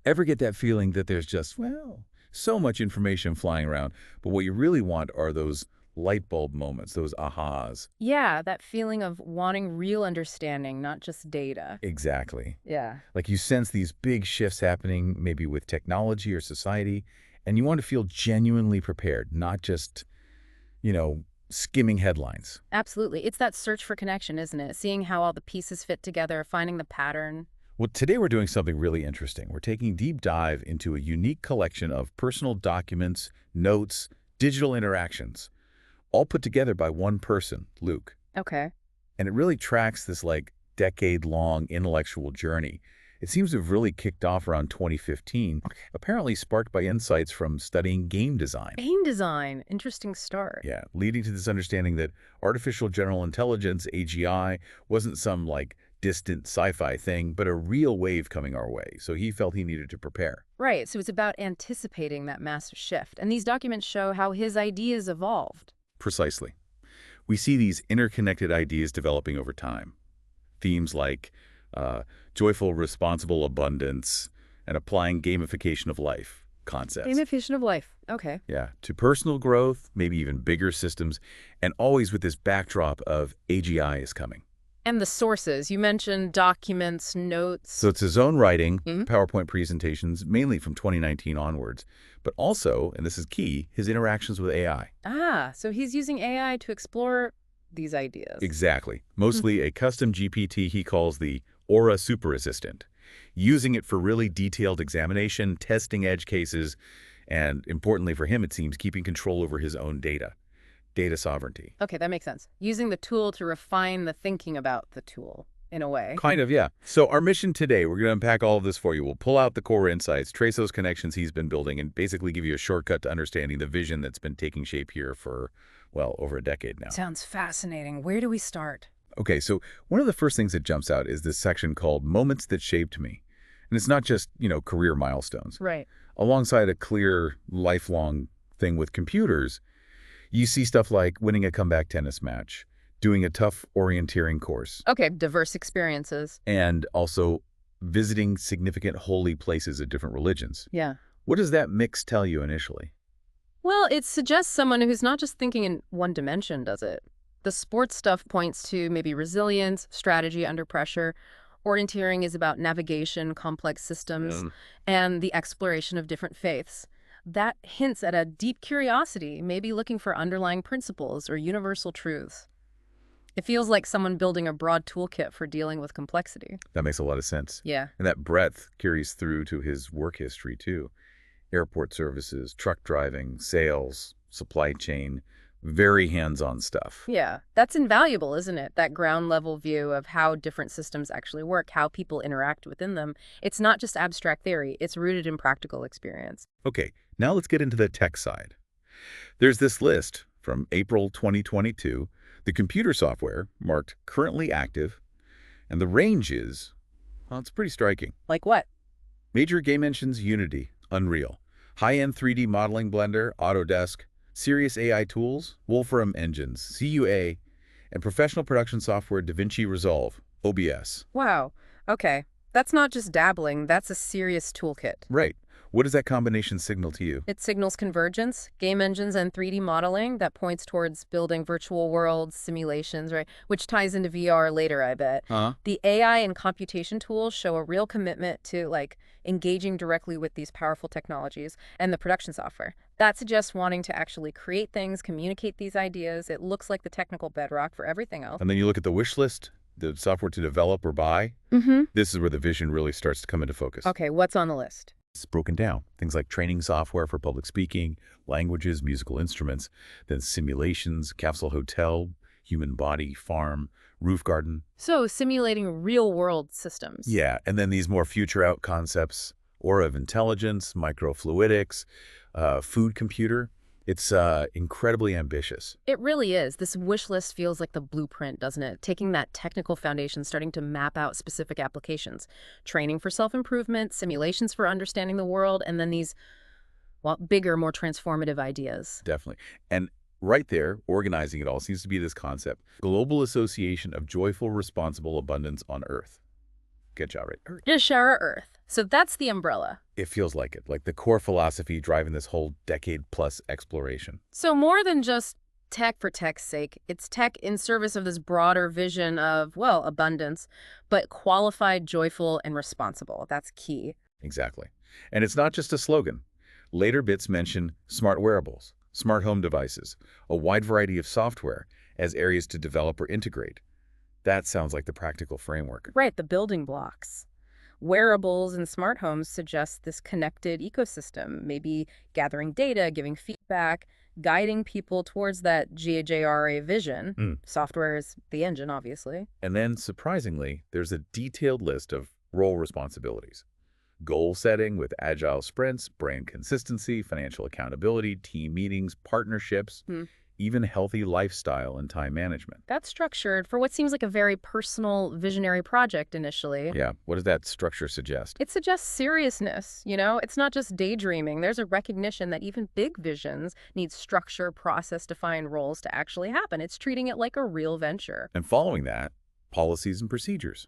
Ever get that feeling that there's just, so much information flying around, but what you really want are those light bulb moments, those ahas? Yeah, that feeling of wanting real understanding, not just data. Exactly. Yeah. Like you sense these big shifts happening, maybe with technology or society, and you want to feel genuinely prepared, not just, you know, skimming headlines. Absolutely. It's that search for connection, isn't it? Seeing how all the pieces fit together, finding the pattern. Well, today we're doing something really interesting. We're taking a deep dive into a unique collection of personal documents, notes, digital interactions, all put together by one person, Luke. Okay. And it really tracks this like decade-long intellectual journey. It seems to have really kicked off around 2015, apparently sparked by insights from studying game design. Game design. Interesting start. Yeah, leading to this understanding that artificial general intelligence, AGI, wasn't some like distant sci-fi thing, but a real wave coming our way. So he felt he needed to prepare. Right. So it's about anticipating that massive shift. And these documents show how his ideas evolved. Precisely. We see these interconnected ideas developing over time. Themes like joyful, responsible abundance and applying gamification of life concepts. Gamification of life. Okay. Yeah, to personal growth, maybe even bigger systems, and always with this backdrop of AGI is coming. And the sources. You mentioned documents, So notes. it's his own writing, Mhm. PowerPoint presentations, mainly from 2019 onwards, but also, and this is key, his interactions with AI. Ah, so he's using AI to explore these ideas. Exactly. Mostly a custom GPT he calls the Aura Super Assistant, using it for really detailed examination, testing edge cases, and importantly for him, it seems, keeping control over his own data. Data sovereignty. Okay, that makes sense. Using the tool to refine the thinking about the tool, in a way. Kind of, yeah. So our mission today, we're going to unpack all of this for you. We'll pull out the core insights, trace those connections he's been building, and basically give you a shortcut to understanding the vision that's been taking shape here for, well, over a decade now. Sounds fascinating. Where do we start? Okay, so one of the first things that jumps out is this section called Moments That Shaped Me. And it's not just, career milestones. Right. Alongside a clear, lifelong thing with computers, you see stuff like winning a comeback tennis match, doing a tough orienteering course, Okay, diverse experiences. and also visiting significant holy places of different religions. Yeah. What does that mix tell you initially? Well, it suggests someone who's not just thinking in one dimension, does it? The sports stuff points to maybe resilience, strategy under pressure. Orienteering is about navigation, complex systems, and the exploration of different faiths. That hints at a deep curiosity, maybe looking for underlying principles or universal truths. It feels like someone building a broad toolkit for dealing with complexity. That makes a lot of sense. Yeah. And that breadth carries through to his work history, too. Airport services, truck driving, sales, supply chain, very hands-on stuff. Yeah, that's invaluable, isn't it? That ground level view of how different systems actually work, how people interact within them. It's not just abstract theory, it's rooted in practical experience. Okay, now let's get into the tech side. There's this list from April 2022, the computer software marked currently active, and the range is, well, it's pretty striking. Like what? Major game engines Unity, Unreal, high-end 3D modeling Blender, Autodesk, serious AI tools, Wolfram engines, CUA, and professional production software DaVinci Resolve, OBS. Wow. Okay. That's not just dabbling, that's a serious toolkit. Right. What does that combination signal to you? It signals convergence, game engines and 3D modeling that points towards building virtual worlds, simulations, right? Which ties into VR later, I bet. Huh? The AI and computation tools show a real commitment to engaging directly with these powerful technologies and the production software. That suggests wanting to actually create things, communicate these ideas. It looks like the technical bedrock for everything else. And then you look at the wish list, the software to develop or buy. Mm-hmm. This is where the vision really starts to come into focus. Okay, what's on the list? It's broken down. Things like training software for public speaking, languages, musical instruments, then simulations, capsule hotel, human body, farm, roof garden. So, simulating real-world systems. Yeah, and then these more future-out concepts, aura of intelligence, microfluidics, food computer. It's incredibly ambitious. It really is. This wish list feels like the blueprint, doesn't it? Taking that technical foundation, starting to map out specific applications. Training for self-improvement, simulations for understanding the world, and then these, well, bigger, more transformative ideas. Definitely. And right there, organizing it all seems to be this concept. Global Association of Joyful, Responsible Abundance on Earth. Good job, right? Earth. Ishara Earth. So that's the umbrella. It feels like it, like the core philosophy driving this whole decade-plus exploration. So more than just tech for tech's sake, it's tech in service of this broader vision of, well, abundance, but qualified, joyful, and responsible. That's key. Exactly. And it's not just a slogan. Later bits mention smart wearables, smart home devices, a wide variety of software as areas to develop or integrate. That sounds like the practical framework. Right, the building blocks. Wearables and smart homes suggest this connected ecosystem, maybe gathering data, giving feedback, guiding people towards that GAJRA vision. Software is the engine, obviously. And then, surprisingly, there's a detailed list of role responsibilities. Goal setting with agile sprints, brand consistency, financial accountability, team meetings, partnerships, even healthy lifestyle and time management. That's structured for what seems like a very personal, visionary project initially. Yeah, what does that structure suggest? It suggests seriousness, you know? It's not just daydreaming. There's a recognition that even big visions need structure, process-defined roles to actually happen. It's treating it like a real venture. And following that, policies and procedures.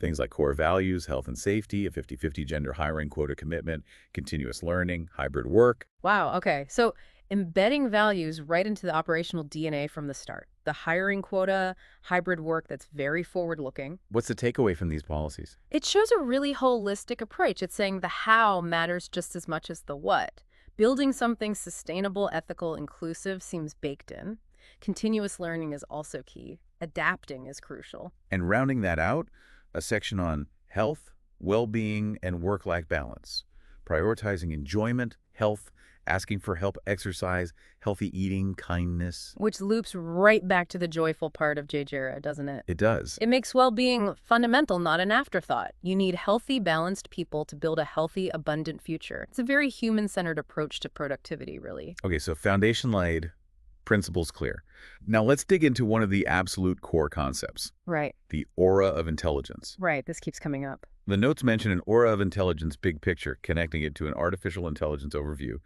Things like core values, health and safety, a 50-50 gender hiring quota commitment, continuous learning, hybrid work. Wow, okay. So embedding values right into the operational DNA from the start. The hiring quota, hybrid work that's very forward-looking. What's the takeaway from these policies? It shows a really holistic approach. It's saying the how matters just as much as the what. Building something sustainable, ethical, inclusive seems baked in. Continuous learning is also key. Adapting is crucial. And rounding that out, a section on health, well-being, and work-life balance. Prioritizing enjoyment, health, asking for help, exercise, healthy eating, kindness. Which loops right back to the joyful part of JJRA, doesn't it? It does. It makes well-being fundamental, not an afterthought. You need healthy, balanced people to build a healthy, abundant future. It's a very human-centered approach to productivity, really. Okay, so foundation laid, principles clear. Now let's dig into one of the absolute core concepts, Right. the aura of intelligence. Right. This keeps coming up. The notes mention an aura of intelligence big picture, connecting it to an artificial intelligence overview,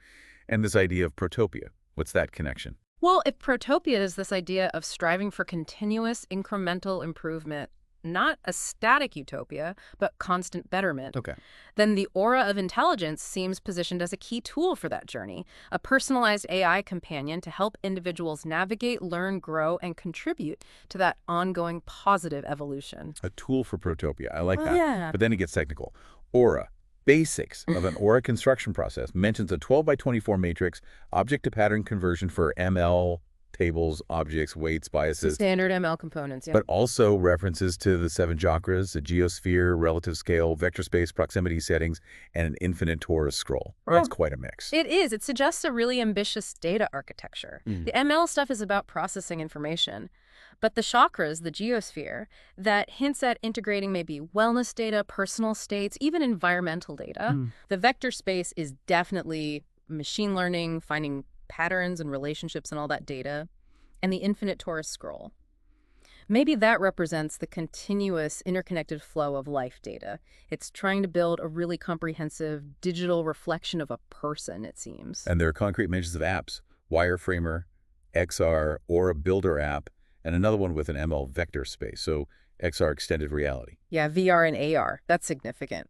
and this idea of protopia. What's that connection? Well, if protopia is this idea of striving for continuous incremental improvement, not a static utopia, but constant betterment, Okay. then the aura of intelligence seems positioned as a key tool for that journey, a personalized AI companion to help individuals navigate, learn, grow, and contribute to that ongoing positive evolution. A tool for protopia. I like Oh, that. yeah. But then it gets technical. Aura. Basics of an aura construction process mentions a 12 by 24 matrix, object-to-pattern conversion for ML, tables, objects, weights, biases, Standard ML components, yeah. but also references to the 7 chakras, a geosphere, relative scale, vector space, proximity settings, and an infinite torus scroll. That's quite a mix. It is. It suggests a really ambitious data architecture. The ML stuff is about processing information. But the chakras, the geosphere, that hints at integrating maybe wellness data, personal states, even environmental data. The vector space is definitely machine learning, finding patterns and relationships and all that data. And the infinite torus scroll. Maybe that represents the continuous interconnected flow of life data. It's trying to build a really comprehensive digital reflection of a person, it seems. And there are concrete mentions of apps, Wireframer, XR, Aura Builder app, and another one with an ML vector space, so XR extended reality. Yeah, VR and AR. That's significant.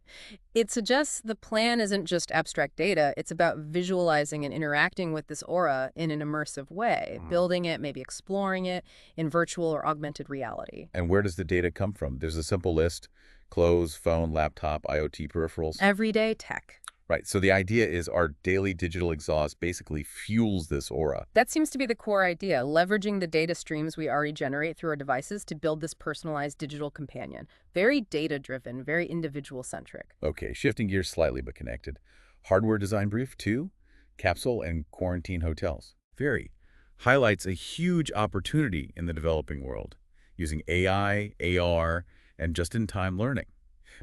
It suggests the plan isn't just abstract data. It's about visualizing and interacting with this aura in an immersive way, building it, maybe exploring it in virtual or augmented reality. And where does the data come from? There's a simple list: clothes, phone, laptop, IoT peripherals. Everyday tech. Right, so the idea is our daily digital exhaust basically fuels this aura. That seems to be the core idea, leveraging the data streams we already generate through our devices to build this personalized digital companion. Very data-driven, very individual-centric. Okay, shifting gears slightly but connected. Hardware design brief 2, capsule and quarantine hotels. Very. Highlights a huge opportunity in the developing world, using AI, AR, and just-in-time learning.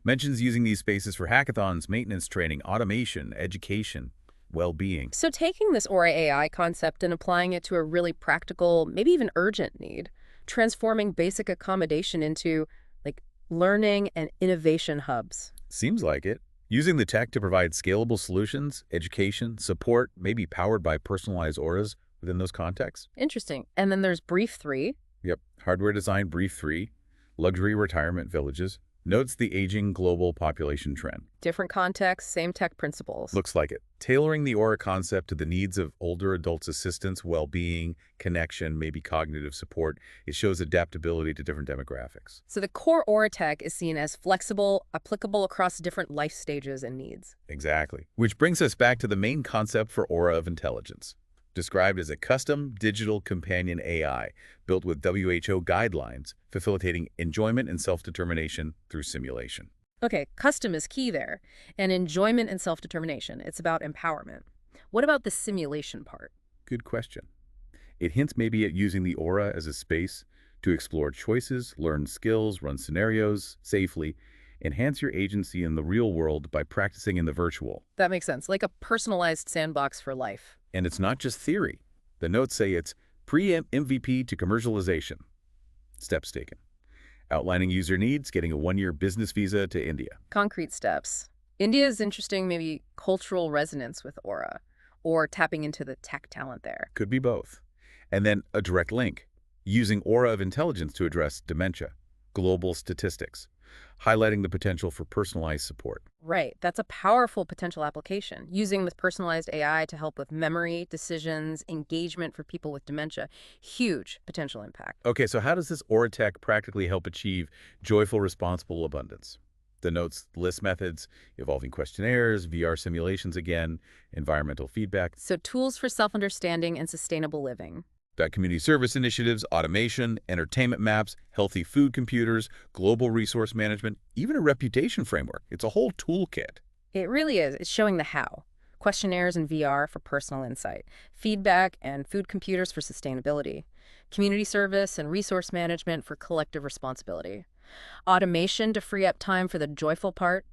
Mentions using these spaces for hackathons, maintenance training, automation, education, well-being. So taking this Aura AI concept and applying it to a really practical, maybe even urgent need, transforming basic accommodation into, like, learning and innovation hubs. Seems like it. Using the tech to provide scalable solutions, education, support, maybe powered by personalized auras within those contexts. Interesting. And then there's Brief 3. Yep. Hardware design brief 3, luxury retirement villages. Notes the aging global population trend. Different context, same tech principles. Looks like it. Tailoring the Aura concept to the needs of older adults' assistance, well-being, connection, maybe cognitive support. It shows adaptability to different demographics. So the core Aura tech is seen as flexible, applicable across different life stages and needs. Exactly. Which brings us back to the main concept for Aura of Intelligence, described as a custom digital companion AI built with WHO guidelines, facilitating enjoyment and self-determination through simulation. Okay, custom is key there. And enjoyment and self-determination. It's about empowerment. What about the simulation part? Good question. It hints maybe at using the Aura as a space to explore choices, learn skills, run scenarios safely, enhance your agency in the real world by practicing in the virtual. That makes sense, like a personalized sandbox for life. And it's not just theory. The notes say it's pre-MVP to commercialization. Steps taken. Outlining user needs, getting a 1-year business visa to India. Concrete steps. India is interesting, maybe cultural resonance with Aura, or tapping into the tech talent there. Could be both. And then a direct link. Using Aura of Intelligence to address dementia, global statistics, highlighting the potential for personalized support. Right, that's a powerful potential application, using the personalized AI to help with memory, decisions, engagement for people with dementia. Huge potential impact. Okay, so how does this Aura tech practically help achieve joyful, responsible abundance? The notes list methods, evolving questionnaires, VR simulations again, environmental feedback. So tools for self-understanding and sustainable living. Got community service initiatives, automation, entertainment maps, healthy food computers, global resource management, even a reputation framework. It's a whole toolkit. It really is. It's showing the how. Questionnaires and VR for personal insight. Feedback and food computers for sustainability. Community service and resource management for collective responsibility. Automation to free up time for the joyful part.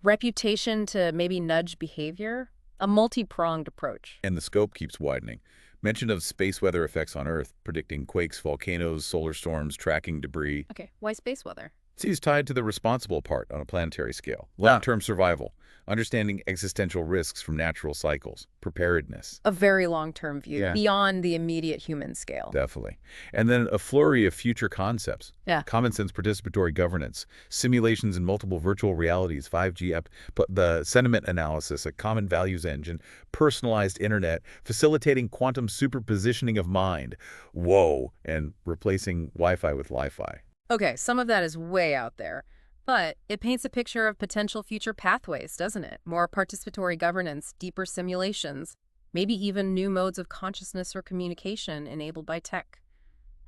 Reputation to maybe nudge behavior. A multi-pronged approach. And the scope keeps widening. Mention of space weather effects on Earth, predicting quakes, volcanoes, solar storms, tracking debris. Okay, why space weather? Seems tied to the responsible part on a planetary scale. Long-term survival, understanding existential risks from natural cycles, preparedness. A very long-term view, Yeah. beyond the immediate human scale. Definitely. And then a flurry of future concepts. Yeah. Common sense participatory governance, simulations in multiple virtual realities, 5G app, but the sentiment analysis, a common values engine, personalized internet, facilitating quantum superpositioning of mind. Whoa, and replacing Wi-Fi with Li-Fi. Okay, some of that is way out there, but it paints a picture of potential future pathways, doesn't it? More participatory governance, deeper simulations, maybe even new modes of consciousness or communication enabled by tech.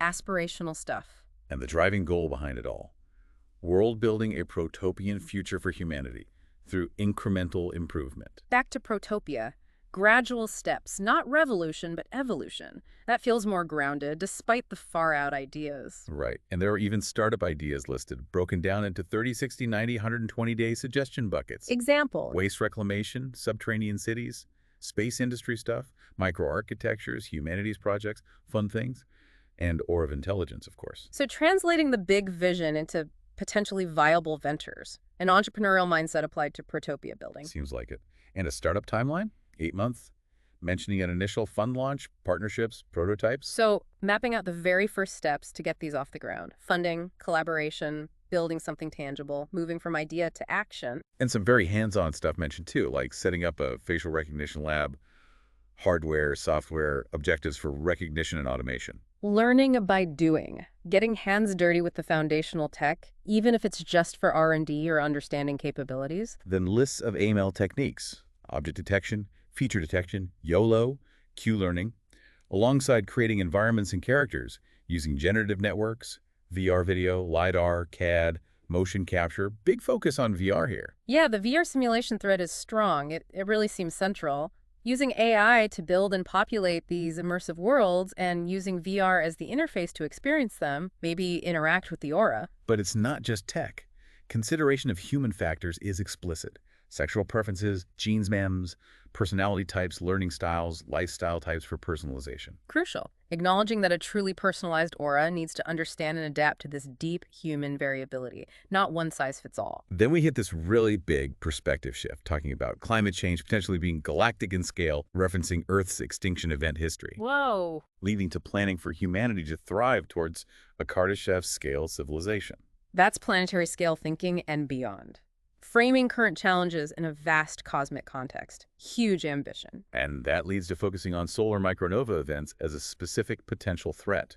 Aspirational stuff. And the driving goal behind it all. World building a protopian future for humanity through incremental improvement. Back to Protopia. Gradual steps, not revolution, but evolution. That feels more grounded, despite the far-out ideas. Right. And there are even startup ideas listed, broken down into 30, 60, 90, 120-day suggestion buckets. Example. Waste reclamation, subterranean cities, space industry stuff, microarchitectures, humanities projects, fun things, and Aura of Intelligence, of course. So translating the big vision into potentially viable ventures. An entrepreneurial mindset applied to Protopia building. Seems like it. And a startup timeline? 8 months? Mentioning an initial fund launch, partnerships, prototypes? So mapping out the very first steps to get these off the ground. Funding, collaboration, building something tangible, moving from idea to action. And some very hands-on stuff mentioned too, like setting up a facial recognition lab, hardware, software, objectives for recognition and automation. Learning by doing. Getting hands dirty with the foundational tech, even if it's just for R&D or understanding capabilities. Then lists of AML techniques, object detection, feature detection, YOLO, Q-learning, alongside creating environments and characters using generative networks, VR video, LiDAR, CAD, motion capture. Big focus on VR here. Yeah, the VR simulation thread is strong. It really seems central. Using AI to build and populate these immersive worlds and using VR as the interface to experience them, maybe interact with the Aura. But it's not just tech. Consideration of human factors is explicit. Sexual preferences, genes, MEMS, personality types, learning styles, lifestyle types for personalization. Crucial. Acknowledging that a truly personalized Aura needs to understand and adapt to this deep human variability, not one size fits all. Then we hit this really big perspective shift, talking about climate change potentially being galactic in scale, referencing Earth's extinction event history, Whoa. leading to planning for humanity to thrive towards a Kardashev-scale civilization. That's planetary scale thinking and beyond. Framing current challenges in a vast cosmic context. Huge ambition. And that leads to focusing on solar micronova events as a specific potential threat,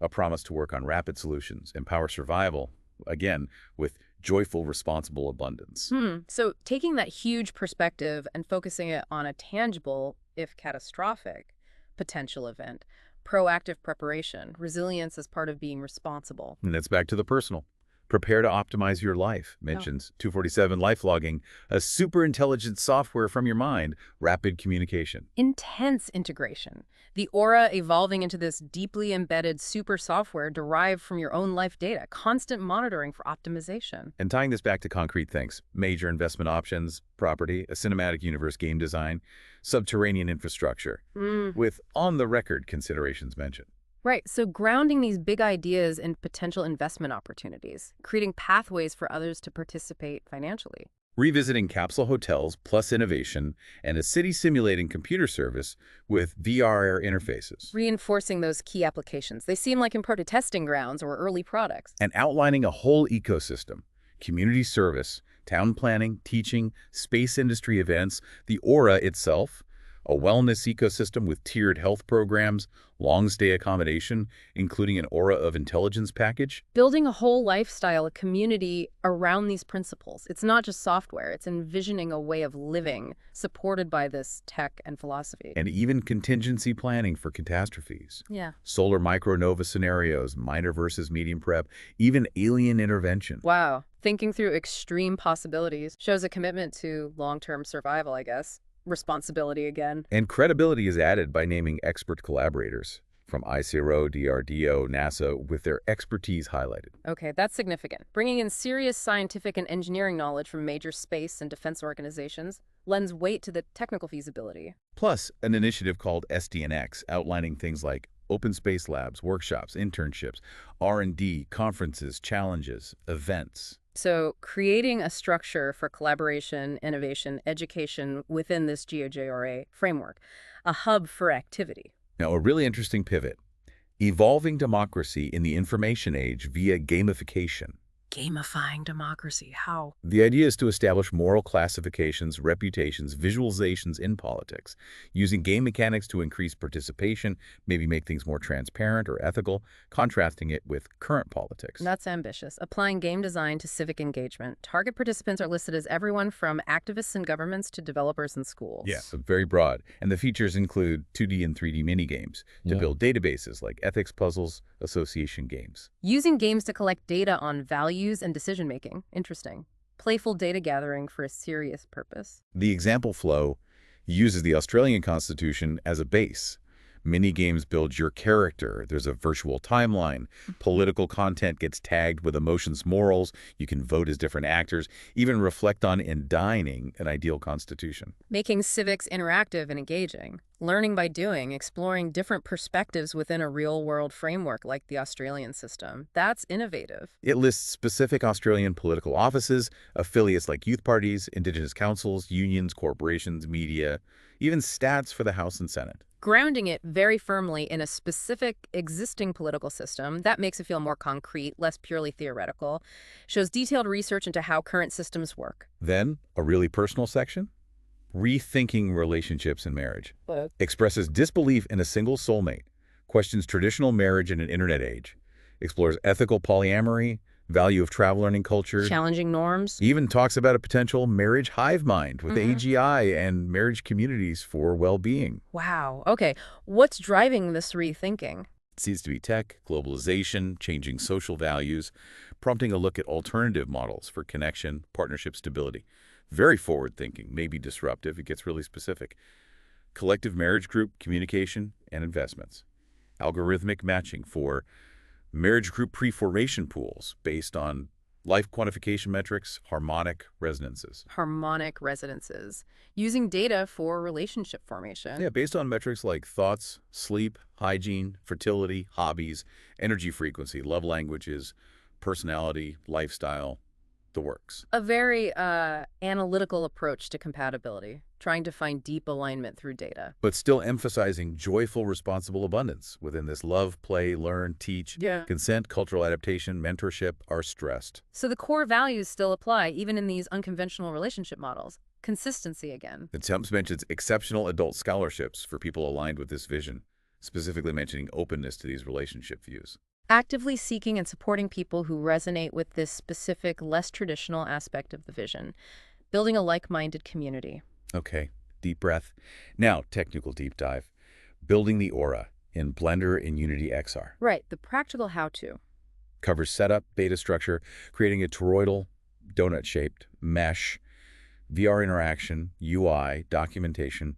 a promise to work on rapid solutions, empower survival, again, with joyful, responsible abundance. So taking that huge perspective and focusing it on a tangible, if catastrophic, potential event, proactive preparation, resilience as part of being responsible. And that's back to the personal. Prepare to optimize your life, mentions 247 life logging, a super intelligent software from your mind, rapid communication. Intense integration. The aura evolving into this deeply embedded super software derived from your own life data, constant monitoring for optimization. And tying this back to concrete things, major investment options, property, a cinematic universe game design, subterranean infrastructure, with on-the-record considerations mentioned. Right, so grounding these big ideas in potential investment opportunities, creating pathways for others to participate financially. Revisiting capsule hotels plus innovation and a city simulating computer service with VR interfaces. Reinforcing those key applications. They seem like important testing grounds or early products. And outlining a whole ecosystem, community service, town planning, teaching, space industry events, the aura itself, a wellness ecosystem with tiered health programs, long-stay accommodation, including an aura of intelligence package. Building a whole lifestyle, a community around these principles. It's not just software, it's envisioning a way of living supported by this tech and philosophy. And even contingency planning for catastrophes. Yeah. Solar micronova scenarios, minor versus medium prep, even alien intervention. Wow. Thinking through extreme possibilities shows a commitment to long-term survival, I guess. Responsibility again. And credibility is added by naming expert collaborators from ICRO, DRDO, NASA, with their expertise highlighted. Okay, that's significant. Bringing in serious scientific and engineering knowledge from major space and defense organizations lends weight to the technical feasibility. Plus, an initiative called SDNX outlining things like open space labs, workshops, internships, R&D, conferences, challenges, events. So creating a structure for collaboration, innovation, education within this GOJRA framework, a hub for activity. Now, a really interesting pivot. Evolving democracy in the information age via gamification. Gamifying democracy, how? The idea is to establish moral classifications, reputations, visualizations in politics, using game mechanics to increase participation, maybe make things more transparent or ethical, contrasting it with current politics. That's ambitious. Applying game design to civic engagement. Target participants are listed as everyone from activists and governments to developers and schools. Yeah, so very broad. And the features include 2D and 3D minigames to build databases like ethics puzzles, association games. Using games to collect data on values and decision-making. Interesting. Playful data gathering for a serious purpose. The example flow uses the Australian Constitution as a base. Mini-games build your character. There's a virtual timeline. Political content gets tagged with emotions, morals. You can vote as different actors, even reflect on and dining an ideal constitution. Making civics interactive and engaging. Learning by doing, exploring different perspectives within a real-world framework like the Australian system. That's innovative. It lists specific Australian political offices, affiliates like youth parties, Indigenous councils, unions, corporations, media, even stats for the House and Senate. Grounding it very firmly in a specific existing political system, that makes it feel more concrete, less purely theoretical, shows detailed research into how current systems work. Then, a really personal section, rethinking relationships and marriage. Expresses disbelief in a single soulmate, questions traditional marriage in an internet age, explores ethical polyamory, value of travel learning culture, Challenging norms. even talks about a potential marriage hive mind with AGI and marriage communities for well-being. Wow. Okay. What's driving this rethinking? It seems to be tech, globalization, changing social values, prompting a look at alternative models for connection, partnership, stability. Very forward-thinking, maybe disruptive. It gets really specific. Collective marriage group, communication, and investments. Algorithmic matching for marriage group preformation pools based on life quantification metrics, harmonic resonances. Harmonic resonances. Using data for relationship formation. Yeah, based on metrics like thoughts, sleep, hygiene, fertility, hobbies, energy frequency, love languages, personality, lifestyle, the works. A very analytical approach to compatibility, trying to find deep alignment through data. But still emphasizing joyful, responsible abundance within this love, play, learn, teach, consent, cultural adaptation, mentorship are stressed. So the core values still apply, even in these unconventional relationship models. Consistency again. The Temps mentions exceptional adult scholarships for people aligned with this vision, specifically mentioning openness to these relationship views. Actively seeking and supporting people who resonate with this specific, less traditional aspect of the vision. Building a like-minded community. Okay, deep breath. Now, technical deep dive. Building the aura in Blender and Unity XR. Right, the practical how-to. Covers setup, data structure, creating a toroidal, donut-shaped mesh, VR interaction, UI, documentation,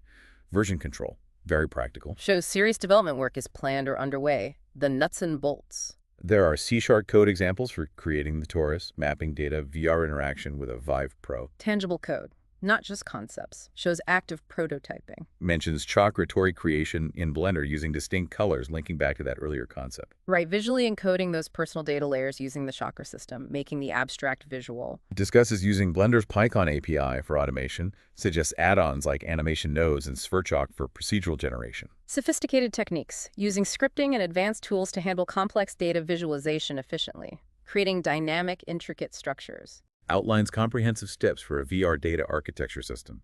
version control. Very practical. Shows serious development work is planned or underway. The nuts and bolts. There are C# code examples for creating the torus, mapping data, VR interaction with a Vive Pro. Tangible code, not just concepts. Shows active prototyping. Mentions chakra tori creation in Blender using distinct colors, linking back to that earlier concept. Right, visually encoding those personal data layers using the chakra system, making the abstract visual. Discusses using Blender's PyCon API for automation, suggests add-ons like animation nodes and SphereChalk for procedural generation. Sophisticated techniques, using scripting and advanced tools to handle complex data visualization efficiently, creating dynamic, intricate structures. Outlines comprehensive steps for a VR data architecture system.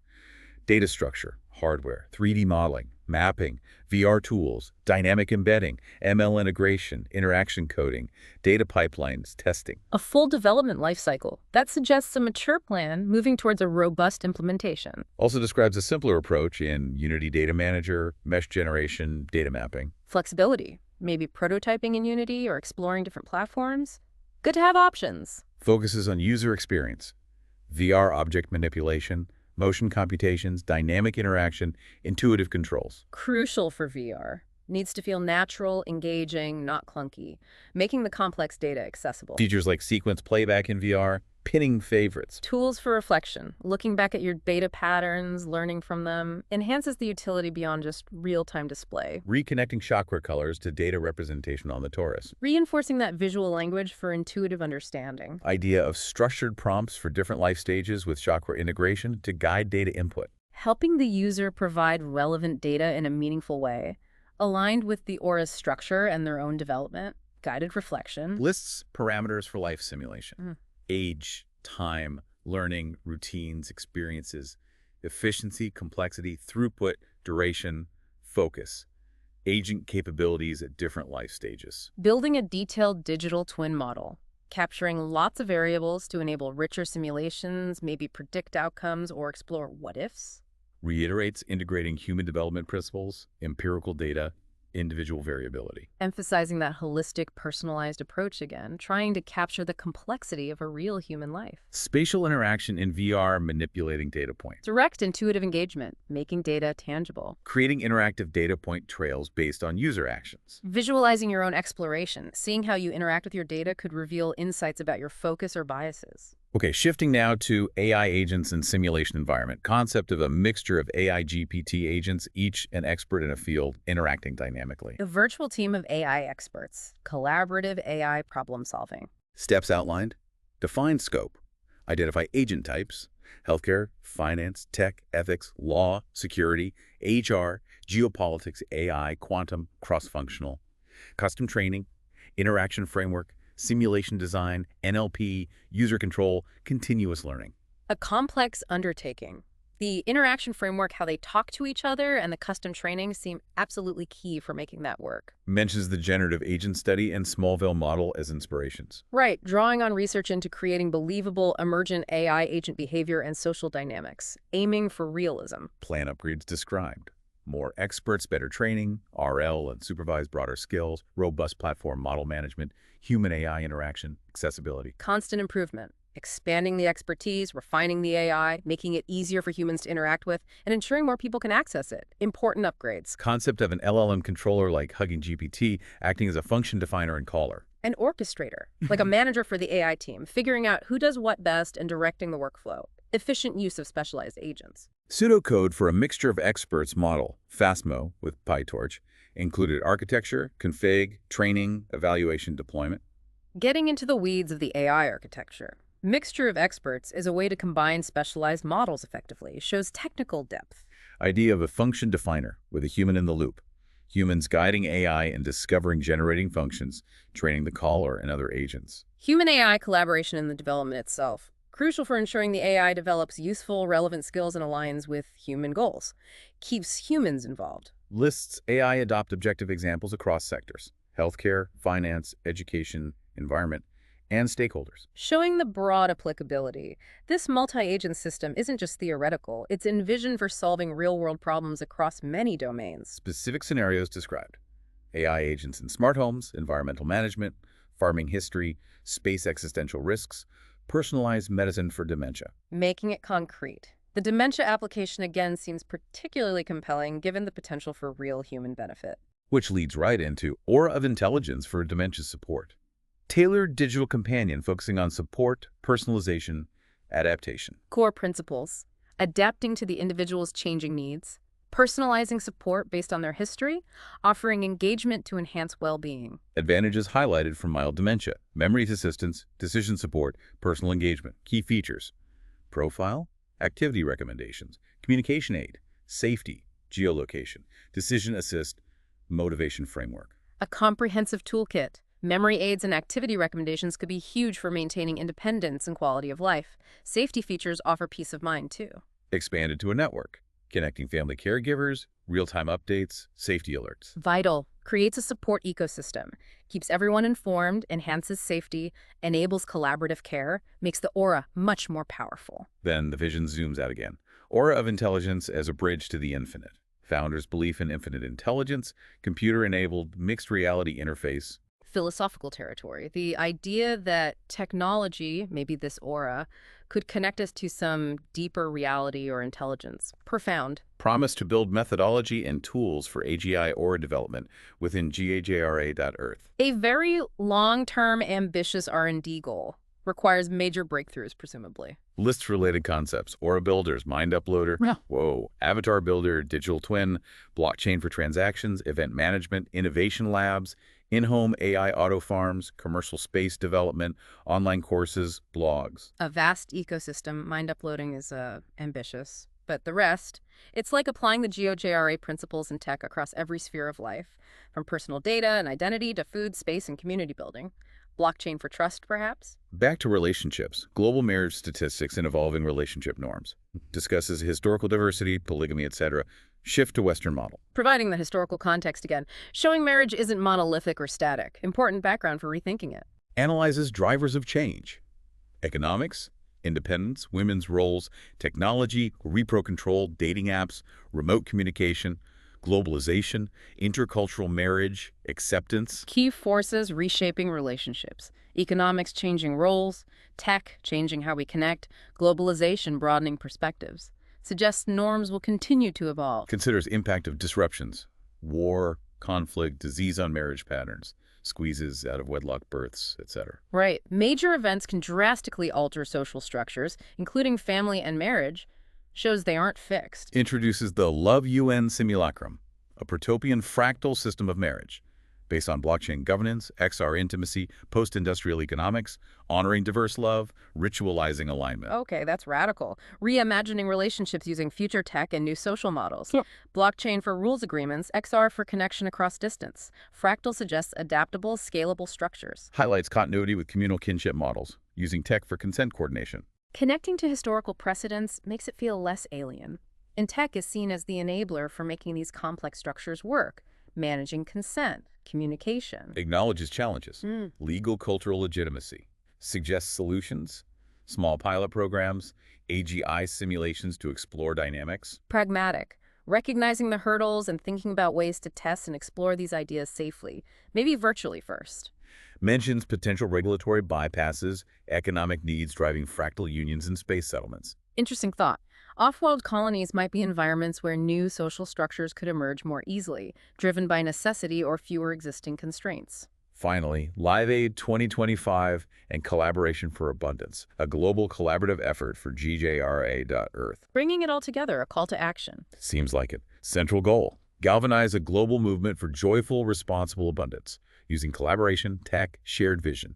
Data structure, hardware, 3D modeling, mapping, VR tools, dynamic embedding, ML integration, interaction coding, data pipelines, testing. A full development lifecycle. That suggests a mature plan moving towards a robust implementation. Also describes a simpler approach in Unity Data Manager, mesh generation, data mapping. Flexibility, maybe prototyping in Unity or exploring different platforms. Good to have options. Focuses on user experience, VR object manipulation, motion computations, dynamic interaction, intuitive controls. Crucial for VR. Needs to feel natural, engaging, not clunky, making the complex data accessible. Features like sequence playback in VR, pinning favorites. Tools for reflection, looking back at your data patterns, learning from them, enhances the utility beyond just real-time display. Reconnecting chakra colors to data representation on the torus. Reinforcing that visual language for intuitive understanding. Idea of structured prompts for different life stages with chakra integration to guide data input. Helping the user provide relevant data in a meaningful way, aligned with the aura's structure and their own development. Guided reflection. Lists parameters for life simulation. Age, time, learning, routines, experiences, efficiency, complexity, throughput, duration, focus, agent capabilities at different life stages. Building a detailed digital twin model, capturing lots of variables to enable richer simulations, maybe predict outcomes or explore what-ifs. Reiterates integrating human development principles, empirical data, individual variability. Emphasizing that holistic, personalized approach again, trying to capture the complexity of a real human life. Spatial interaction in VR, manipulating data points. Direct, intuitive engagement, making data tangible. Creating interactive data point trails based on user actions. Visualizing your own exploration, seeing how you interact with your data could reveal insights about your focus or biases. Okay, shifting now to AI agents and simulation environment. Concept of a mixture of AI GPT agents, each an expert in a field, interacting dynamically. A virtual team of AI experts, collaborative AI problem solving. Steps outlined. Define scope. Identify agent types. Healthcare, finance, tech, ethics, law, security, HR, geopolitics, AI, quantum, cross-functional. Custom training, interaction framework, simulation design, NLP, user control, continuous learning. A complex undertaking. The interaction framework, how they talk to each other, and the custom training seem absolutely key for making that work. Mentions the generative agent study and Smallville model as inspirations. Right, drawing on research into creating believable, emergent AI agent behavior and social dynamics, aiming for realism. Plan upgrades described. More experts, better training, RL and supervised broader skills, robust platform model management, human-AI interaction, accessibility. Constant improvement, expanding the expertise, refining the AI, making it easier for humans to interact with, and ensuring more people can access it. Important upgrades. Concept of an LLM controller like Hugging GPT acting as a function definer and caller. An orchestrator, like a manager for the AI team, figuring out who does what best and directing the workflow. Efficient use of specialized agents. Pseudocode for a mixture of experts model, FastMO with PyTorch, included architecture, config, training, evaluation, deployment. Getting into the weeds of the AI architecture. Mixture of experts is a way to combine specialized models effectively. It shows technical depth. Idea of a function definer with a human in the loop. Humans guiding AI and discovering generating functions, training the caller and other agents. Human-AI collaboration in the development itself. Crucial for ensuring the AI develops useful, relevant skills and aligns with human goals. Keeps humans involved. Lists AI adopt objective examples across sectors: healthcare, finance, education, environment, and stakeholders. Showing the broad applicability. This multi-agent system isn't just theoretical, it's envisioned for solving real-world problems across many domains. Specific scenarios described: AI agents in smart homes, environmental management, farming history, space existential risks, personalized medicine for dementia. Making it concrete. The dementia application again seems particularly compelling given the potential for real human benefit. Which leads right into Aura of Intelligence for dementia support. Tailored digital companion focusing on support, personalization, adaptation. Core principles: adapting to the individual's changing needs, personalizing support based on their history, offering engagement to enhance well-being. Advantages highlighted for mild dementia: memory assistance, decision support, personal engagement. Key features: profile, activity recommendations, communication aid, safety, geolocation, decision assist, motivation framework. A comprehensive toolkit. Memory aids and activity recommendations could be huge for maintaining independence and quality of life. Safety features offer peace of mind, too. Expanded to a network, connecting family caregivers, real-time updates, safety alerts. Vital. Creates a support ecosystem. Keeps everyone informed, enhances safety, enables collaborative care, makes the Aura much more powerful. Then the vision zooms out again. Aura of Intelligence as a bridge to the infinite. Founders' belief in infinite intelligence, computer-enabled mixed reality interface. Philosophical territory. The idea that technology, maybe this Aura, could connect us to some deeper reality or intelligence. Profound. Promise to build methodology and tools for AGI Aura development within GAJRA.Earth. A very long-term, ambitious R&D goal. Requires major breakthroughs, presumably. Lists related concepts: Aura Builders, Mind Uploader, Yeah. Avatar Builder, Digital Twin, Blockchain for Transactions, Event Management, Innovation Labs, in-home AI auto farms, commercial space development, online courses, blogs. A vast ecosystem. Mind uploading is ambitious. But the rest, it's like applying the GeoJRA principles in tech across every sphere of life, from personal data and identity to food, space, and community building. Blockchain for trust, perhaps? Back to relationships, global marriage statistics and evolving relationship norms. Discusses historical diversity, polygamy, etc. Shift to Western model. Providing the historical context again, showing marriage isn't monolithic or static. Important background for rethinking it. Analyzes drivers of change: economics, independence, women's roles, technology, repro control, dating apps, remote communication, globalization, intercultural marriage, acceptance. Key forces reshaping relationships. Economics changing roles, tech changing how we connect, globalization broadening perspectives. Suggests norms will continue to evolve. Considers impact of disruptions: war, conflict, disease on marriage patterns, squeezes out of wedlock births, etc. Right. Major events can drastically alter social structures, including family and marriage. Shows they aren't fixed. Introduces the Love UN Simulacrum, a protopian fractal system of marriage, based on blockchain governance, XR intimacy, post-industrial economics, honoring diverse love, ritualizing alignment. Okay, that's radical. Reimagining relationships using future tech and new social models. Yeah. Blockchain for rules agreements, XR for connection across distance. Fractal suggests adaptable, scalable structures. Highlights continuity with communal kinship models, using tech for consent coordination. Connecting to historical precedents makes it feel less alien. And tech is seen as the enabler for making these complex structures work, managing consent, communication. Acknowledges challenges, legal cultural legitimacy, suggests solutions, small pilot programs, AGI simulations to explore dynamics. Pragmatic, recognizing the hurdles and thinking about ways to test and explore these ideas safely, maybe virtually first. Mentions potential regulatory bypasses, economic needs driving fractal unions and space settlements. Interesting thought. Off-world colonies might be environments where new social structures could emerge more easily, driven by necessity or fewer existing constraints. Finally, Live Aid 2025 and Collaboration for Abundance, a global collaborative effort for GJRA.Earth. Bringing it all together, a call to action. Seems like it. Central goal: galvanize a global movement for joyful, responsible abundance, using collaboration, tech, shared vision.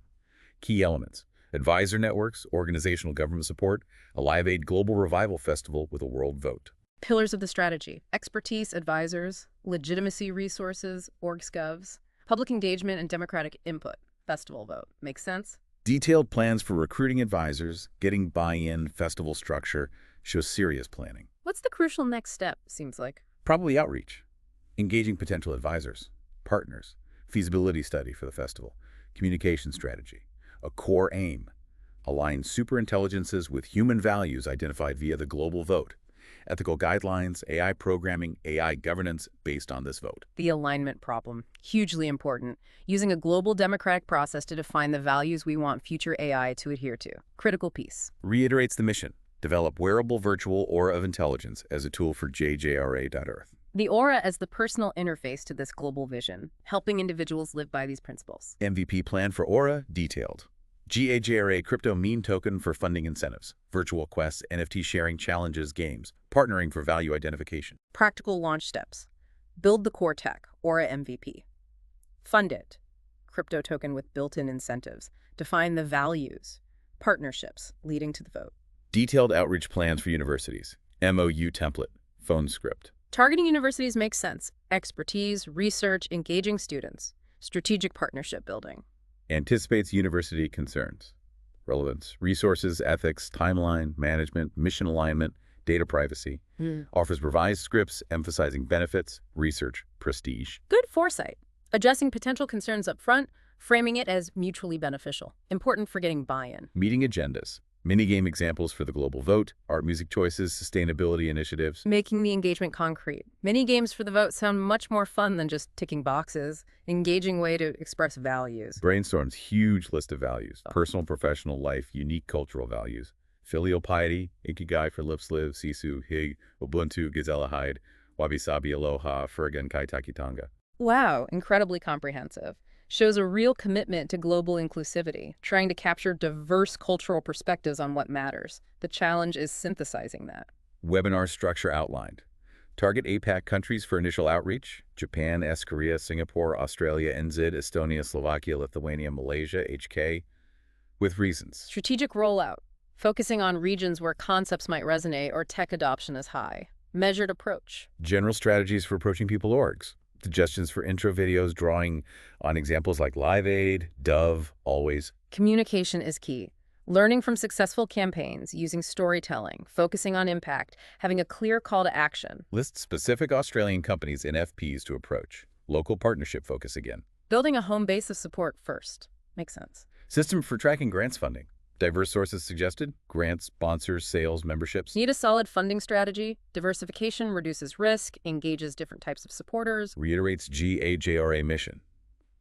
Key elements: advisor networks, organizational government support, a Live Aid Global Revival Festival with a world vote. Pillars of the strategy: expertise, advisors, legitimacy resources, orgs govs, public engagement, and democratic input. Festival vote. Makes sense? Detailed plans for recruiting advisors, getting buy-in, festival structure, show serious planning. What's the crucial next step, seems like? Probably outreach, engaging potential advisors, partners, feasibility study for the festival, communication strategy, a core aim, align superintelligences with human values identified via the global vote, ethical guidelines, AI programming, AI governance based on this vote. The alignment problem. Hugely important. Using a global democratic process to define the values we want future AI to adhere to. Critical piece. Reiterates the mission, develop wearable virtual aura of intelligence as a tool for JJRA.Earth. The aura as the personal interface to this global vision, helping individuals live by these principles. MVP plan for aura, detailed. GAJRA crypto meme token for funding incentives, virtual quests, NFT sharing challenges, games, partnering for value identification. Practical launch steps. Build the core tech, Aura MVP. Fund it, crypto token with built-in incentives. Define the values, partnerships leading to the vote. Detailed outreach plans for universities, MOU template, phone script. Targeting universities makes sense. Expertise, research, engaging students. Strategic partnership building. Anticipates university concerns, relevance, resources, ethics, timeline, management, mission alignment, data privacy. Offers revised scripts emphasizing benefits, research, prestige. Good foresight. Addressing potential concerns up front, framing it as mutually beneficial. Important for getting buy-in. Meeting agendas, minigame examples for the global vote, art music choices, sustainability initiatives. Making the engagement concrete. Mini games for the vote sound much more fun than just ticking boxes. Engaging way to express values. Brainstorms huge list of values, personal, professional life, unique cultural values. Filial piety, Ikigai for lips live, Sisu, Hig, Ubuntu, Gazella Hide, Wabi Sabi Aloha, Furgan Kai Takitanga. Wow, incredibly comprehensive. Shows a real commitment to global inclusivity, trying to capture diverse cultural perspectives on what matters. The challenge is synthesizing that. Webinar structure outlined. Target APAC countries for initial outreach: Japan, Korea, Singapore, Australia, NZ, Estonia, Slovakia, Lithuania, Malaysia, HK, with reasons. Strategic rollout, focusing on regions where concepts might resonate or tech adoption is high. Measured approach. General strategies for approaching people orgs. Suggestions for intro videos drawing on examples like Live Aid, Dove, Always. Communication is key. Learning from successful campaigns, using storytelling, focusing on impact, having a clear call to action. List specific Australian companies and FPs to approach. Local partnership focus again. Building a home base of support first. Makes sense. System for tracking grants funding. Diverse sources suggested: grants, sponsors, sales, memberships. Need a solid funding strategy. Diversification reduces risk, engages different types of supporters. Reiterates GAJRA mission.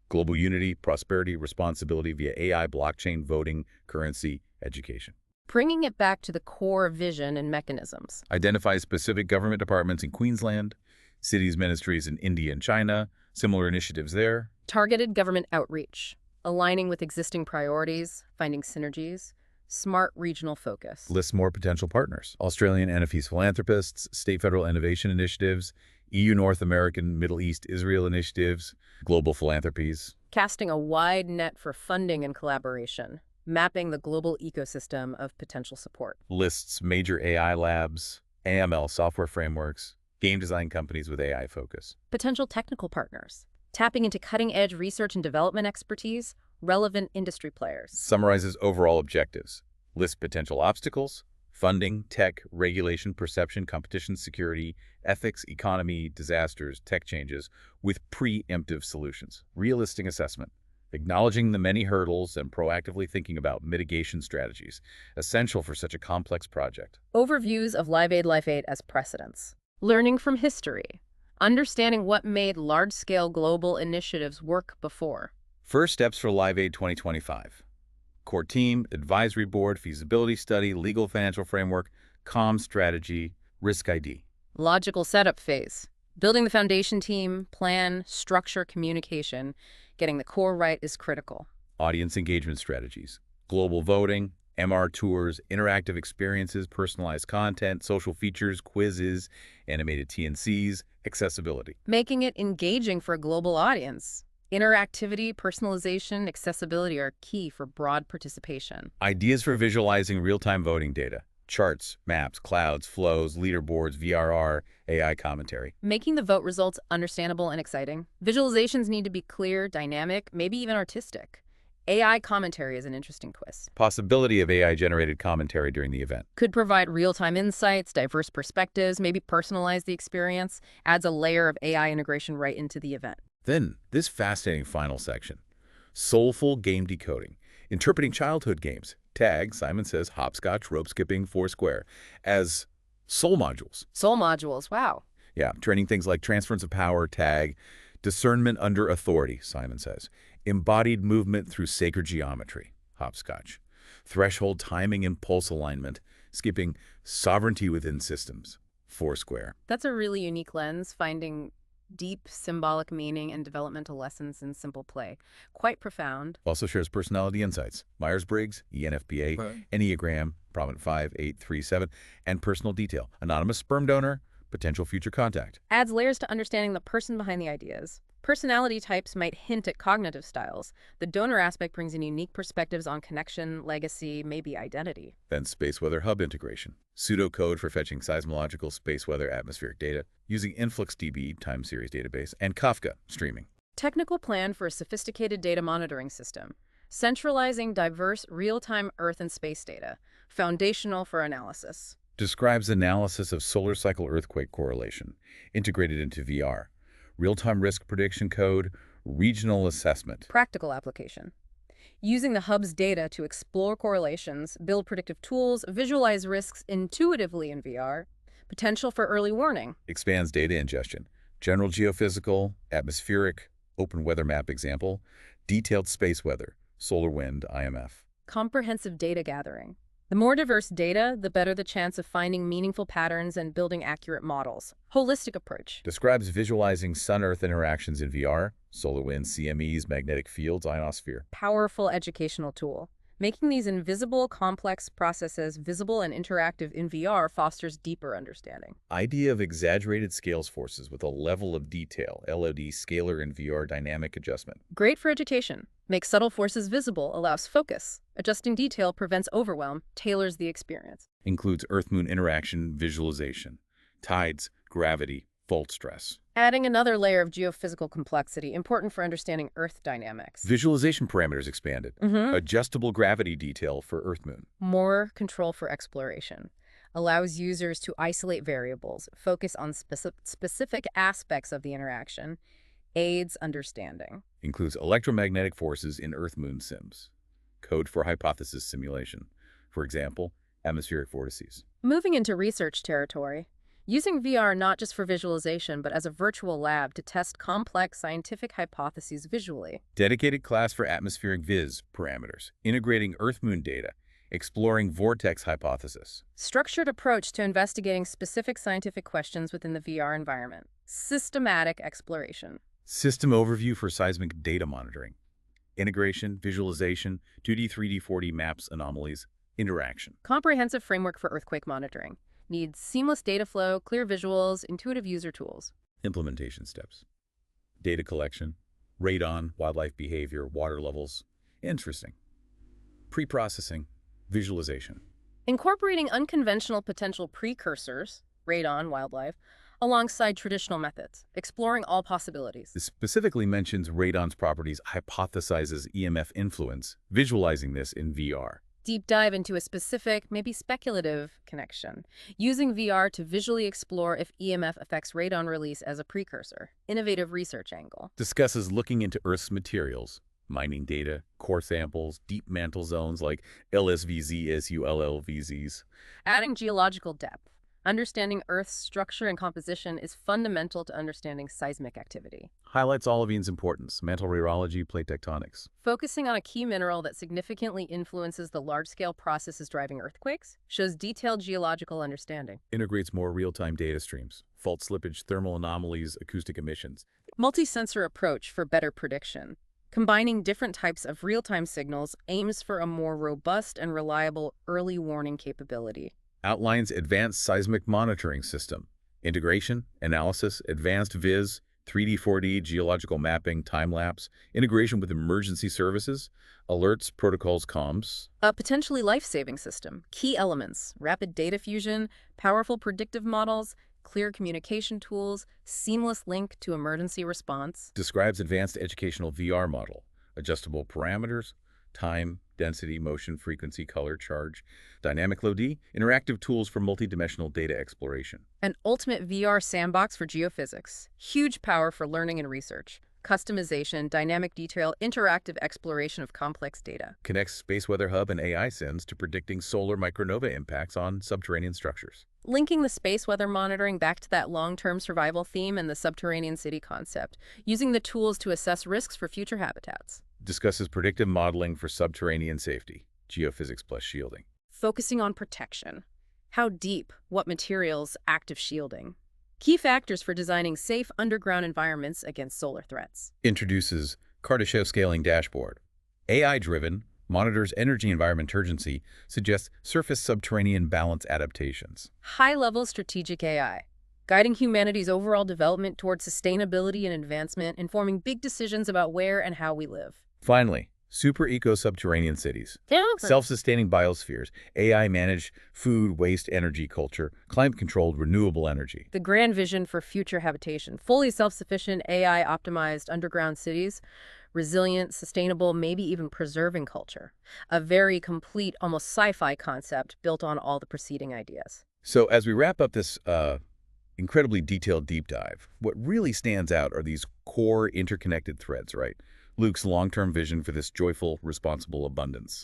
Global unity, prosperity, responsibility via AI, blockchain, voting, currency, education. Bringing it back to the core vision and mechanisms. Identifies specific government departments in Queensland, cities, ministries in India and China, similar initiatives there. Targeted government outreach. Aligning with existing priorities, finding synergies, smart regional focus. Lists more potential partners: Australian NFTs philanthropists, state federal innovation initiatives, EU North American, Middle East, Israel initiatives, global philanthropies. Casting a wide net for funding and collaboration, mapping the global ecosystem of potential support. Lists major AI labs, AML software frameworks, game design companies with AI focus. Potential technical partners. Tapping into cutting-edge research and development expertise, relevant industry players. Summarizes overall objectives. Lists potential obstacles: funding, tech, regulation, perception, competition, security, ethics, economy, disasters, tech changes, with preemptive solutions. Realistic assessment. Acknowledging the many hurdles and proactively thinking about mitigation strategies, essential for such a complex project. Overviews of Live Aid as precedents. Learning from history. Understanding what made large-scale global initiatives work before. First steps for Live Aid 2025. Core team, advisory board, feasibility study, legal financial framework, comm strategy, risk ID. Logical setup phase. Building the foundation team, plan, structure, communication. Getting the core right is critical. Audience engagement strategies. Global voting, MR tours, interactive experiences, personalized content, social features, quizzes, animated TNCs, accessibility. Making it engaging for a global audience. Interactivity, personalization, accessibility are key for broad participation. Ideas for visualizing real-time voting data. Charts, maps, clouds, flows, leaderboards, VRR, AI commentary. Making the vote results understandable and exciting. Visualizations need to be clear, dynamic, maybe even artistic. AI commentary is an interesting twist. Possibility of AI-generated commentary during the event. Could provide real-time insights, diverse perspectives, maybe personalize the experience, adds a layer of AI integration right into the event. Then, this fascinating final section. Soulful game decoding. Interpreting childhood games. Tag, Simon says, hopscotch, rope skipping, foursquare, as soul modules. Soul modules, wow. Yeah, training things like transference of power, tag, discernment under authority, Simon says. Embodied movement through sacred geometry, hopscotch. Threshold timing and pulse alignment, skipping sovereignty within systems, foursquare. That's a really unique lens, finding deep symbolic meaning and developmental lessons in simple play. Quite profound. Also shares personality insights, Myers-Briggs, ENFPA, Right. Enneagram, Prominent 5, 8, 3, 7, and personal detail. Anonymous sperm donor, potential future contact. Adds layers to understanding the person behind the ideas. Personality types might hint at cognitive styles. The donor aspect brings in unique perspectives on connection, legacy, maybe identity. Then space weather hub integration. Pseudocode for fetching seismological space weather atmospheric data using InfluxDB time series database and Kafka streaming. Technical plan for a sophisticated data monitoring system. Centralizing diverse real-time Earth and space data. Foundational for analysis. Describes analysis of solar cycle earthquake correlation integrated into VR. Real-time risk prediction code, regional assessment. Practical application. Using the hub's data to explore correlations, build predictive tools, visualize risks intuitively in VR. Potential for early warning. Expands data ingestion. General geophysical, atmospheric, open weather map example, detailed space weather, solar wind, IMF. Comprehensive data gathering. The more diverse data, the better the chance of finding meaningful patterns and building accurate models. Holistic approach. Describes visualizing sun-Earth interactions in VR, solar wind, CMEs, magnetic fields, ionosphere. Powerful educational tool. Making these invisible, complex processes visible and interactive in VR fosters deeper understanding. Idea of exaggerated scales forces with a level of detail, LOD, scalar and VR dynamic adjustment. Great for education. Makes subtle forces visible, allows focus. Adjusting detail prevents overwhelm, tailors the experience. Includes Earth-Moon interaction visualization, tides, gravity, fault stress. Adding another layer of geophysical complexity, important for understanding Earth dynamics. Visualization parameters expanded. Adjustable gravity detail for Earth-Moon. More control for exploration. Allows users to isolate variables, focus on specific aspects of the interaction, aids understanding. Includes electromagnetic forces in Earth-Moon sims. Code for hypothesis simulation. For example, atmospheric vortices. Moving into research territory. Using VR not just for visualization, but as a virtual lab to test complex scientific hypotheses visually. Dedicated class for atmospheric viz parameters. Integrating Earth-Moon data. Exploring vortex hypothesis. Structured approach to investigating specific scientific questions within the VR environment. Systematic exploration. System overview for seismic data monitoring. Integration, visualization, 2D, 3D, 4D maps, anomalies, interaction. Comprehensive framework for earthquake monitoring. Needs seamless data flow, clear visuals, intuitive user tools. Implementation steps. Data collection, radon, wildlife behavior, water levels. Interesting. Pre-processing, visualization. Incorporating unconventional potential precursors, radon, wildlife, alongside traditional methods, exploring all possibilities. This specifically mentions radon's properties, hypothesizes EMF influence, visualizing this in VR. Deep dive into a specific, maybe speculative connection, using VR to visually explore if EMF affects radon release as a precursor. Innovative research angle. Discusses looking into Earth's materials, mining data, core samples, deep mantle zones like LSVZ, SULLVZs. Adding geological depth. Understanding Earth's structure and composition is fundamental to understanding seismic activity. Highlights olovene's importance, mantle rheology, plate tectonics. Focusing on a key mineral that significantly influences the large-scale processes driving earthquakes shows detailed geological understanding. Integrates more real-time data streams, fault slippage, thermal anomalies, acoustic emissions. Multi-sensor approach for better prediction. Combining different types of real-time signals aims for a more robust and reliable early warning capability. Outlines advanced seismic monitoring system. Integration, analysis, advanced viz, 3D, 4D, geological mapping, time-lapse, integration with emergency services, alerts, protocols, comms. A potentially life-saving system. Key elements: rapid data fusion, powerful predictive models, clear communication tools, seamless link to emergency response. Describes advanced educational VR model, adjustable parameters, time, density, motion, frequency, color, charge, dynamic load, interactive tools for multidimensional data exploration. An ultimate VR sandbox for geophysics. Huge power for learning and research. Customization, dynamic detail, interactive exploration of complex data. Connects Space Weather Hub and AI sends to predicting solar micronova impacts on subterranean structures. Linking the space weather monitoring back to that long-term survival theme and the subterranean city concept, using the tools to assess risks for future habitats. Discusses predictive modeling for subterranean safety, geophysics plus shielding. Focusing on protection. How deep? What materials? Active shielding. Key factors for designing safe underground environments against solar threats. Introduces Kardashev scaling dashboard. AI-driven, monitors energy environment urgency, suggests surface subterranean balance adaptations. High-level strategic AI, guiding humanity's overall development toward sustainability and advancement, informing big decisions about where and how we live. Finally, super eco-subterranean cities. Yeah. Self-sustaining biospheres, AI-managed food, waste, energy culture, climate-controlled renewable energy. The grand vision for future habitation: fully self-sufficient, AI-optimized underground cities, resilient, sustainable, maybe even preserving culture. A very complete, almost sci-fi concept built on all the preceding ideas. So as we wrap up this incredibly detailed deep dive, what really stands out are these core interconnected threads, right? Luke's long-term vision for this joyful, responsible abundance.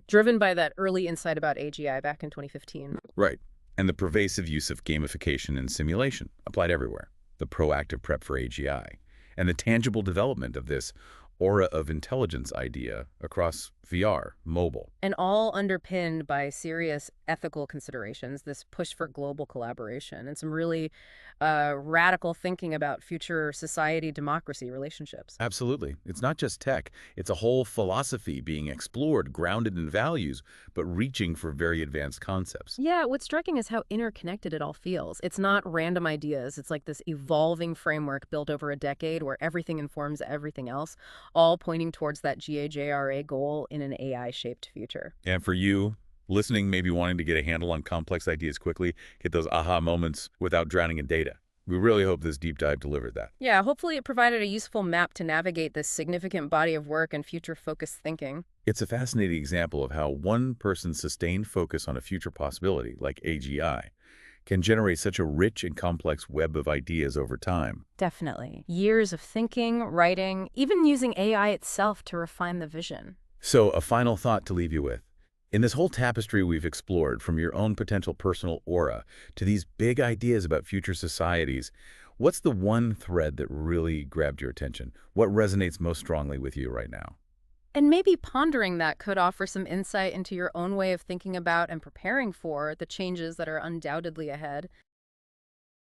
Driven by that early insight about AGI back in 2015. Right. And the pervasive use of gamification and simulation applied everywhere. The proactive prep for AGI. And the tangible development of this aura of intelligence idea across VR, mobile. And all underpinned by serious ethical considerations, this push for global collaboration, and some really radical thinking about future society, democracy, relationships. Absolutely. It's not just tech. It's a whole philosophy being explored, grounded in values, but reaching for very advanced concepts. Yeah, what's striking is how interconnected it all feels. It's not random ideas. It's like this evolving framework built over a decade where everything informs everything else, all pointing towards that GAJRA goal in an AI-shaped future. And for you, listening, maybe wanting to get a handle on complex ideas quickly, get those aha moments without drowning in data. We really hope this deep dive delivered that. Yeah, hopefully it provided a useful map to navigate this significant body of work and future-focused thinking. It's a fascinating example of how one person's sustained focus on a future possibility, like AGI, can generate such a rich and complex web of ideas over time. Definitely. Years of thinking, writing, even using AI itself to refine the vision. So, a final thought to leave you with. In this whole tapestry we've explored, from your own potential personal aura to these big ideas about future societies, what's the one thread that really grabbed your attention? What resonates most strongly with you right now? And maybe pondering that could offer some insight into your own way of thinking about and preparing for the changes that are undoubtedly ahead.